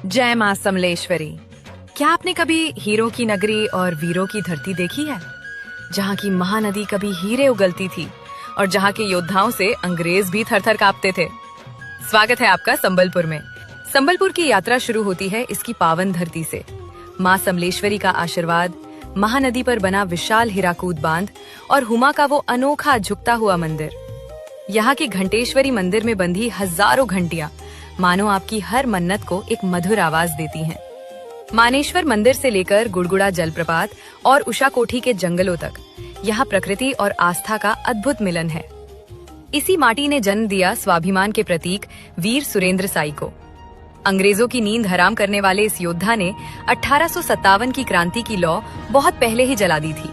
जय मां समलेश्वरी। क्या आपने कभी हीरों की नगरी और वीरों की धरती देखी है, जहाँ की महानदी कभी हीरे उगलती थी और जहाँ के योद्धाओं से अंग्रेज भी थर-थर कांपते थे। स्वागत है आपका संबलपुर में। संबलपुर की यात्रा शुरू होती है इसकी पावन धरती से। मां समलेश्वरी का आशीर्वाद, महानदी पर बना विशाल हीराकूद बांध और हुमा का वो अनोखा झुकता हुआ मंदिर। यहाँ की घंटेश्वरी मंदिर में बंधी हजारों घंटियां मानो आपकी हर मन्नत को एक मधुर आवाज देती हैं। मानेश्वर मंदिर से लेकर गुड़गुड़ा जलप्रपात और उषा कोठी के जंगलों तक यहाँ प्रकृति और आस्था का अद्भुत मिलन है। इसी माटी ने जन्म दिया स्वाभिमान के प्रतीक वीर सुरेंद्र साई को। अंग्रेजों की नींद हराम करने वाले इस योद्धा ने 1857 की क्रांति की लौ बहुत पहले ही जला दी थी।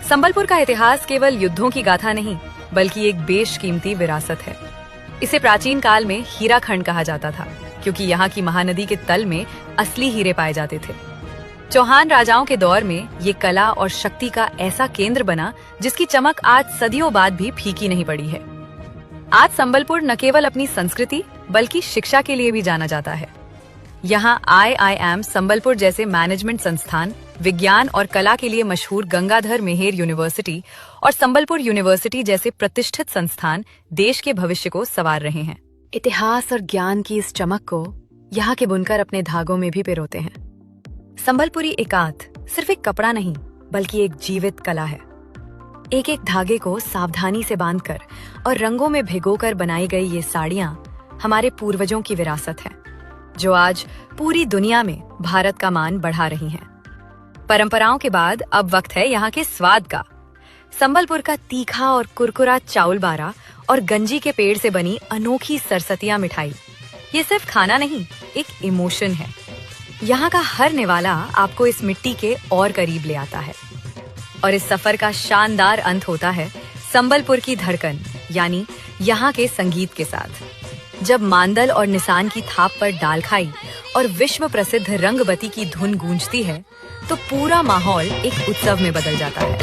संबलपुर का इतिहास केवल युद्धों की गाथा नहीं, बल्कि एक बेशकीमती विरासत है। इसे प्राचीन काल में हीरा खंड कहा जाता था, क्योंकि यहाँ की महानदी के तल में असली हीरे पाए जाते थे। चौहान राजाओं के दौर में ये कला और शक्ति का ऐसा केंद्र बना, जिसकी चमक आज सदियों बाद भी फीकी नहीं पड़ी है। आज संबलपुर न केवल अपनी संस्कृति बल्कि शिक्षा के लिए भी जाना जाता है। यहाँ IIM संबलपुर जैसे मैनेजमेंट संस्थान, विज्ञान और कला के लिए मशहूर गंगाधर मेहर यूनिवर्सिटी और संबलपुर यूनिवर्सिटी जैसे प्रतिष्ठित संस्थान देश के भविष्य को संवार रहे हैं। इतिहास और ज्ञान की इस चमक को यहाँ के बुनकर अपने धागों में भी पिरोते हैं। संबलपुरी एकांत सिर्फ एक कपड़ा नहीं, बल्कि एक जीवित कला है। एक एक धागे को सावधानी से बांधकर और रंगों में भिगोकर बनाई गई ये साड़ियां हमारे पूर्वजों की विरासत है, जो आज पूरी दुनिया में भारत का मान बढ़ा रही हैं। परंपराओं के बाद अब वक्त है यहाँ के स्वाद का। संबलपुर का तीखा और कुरकुरा चावल बारा और गंजी के पेड़ से बनी अनोखी सरसतिया मिठाई, ये सिर्फ खाना नहीं, एक इमोशन है। यहाँ का हर निवाला आपको इस मिट्टी के और करीब ले आता है। और इस सफर का शानदार अंत होता है संबलपुर की धड़कन, यानी यहाँ के संगीत के साथ। जब मांदल और निशान की थाप पर डाल खाई और विश्व प्रसिद्ध रंगबती की धुन गूंजती है, तो पूरा माहौल एक उत्सव में बदल जाता है।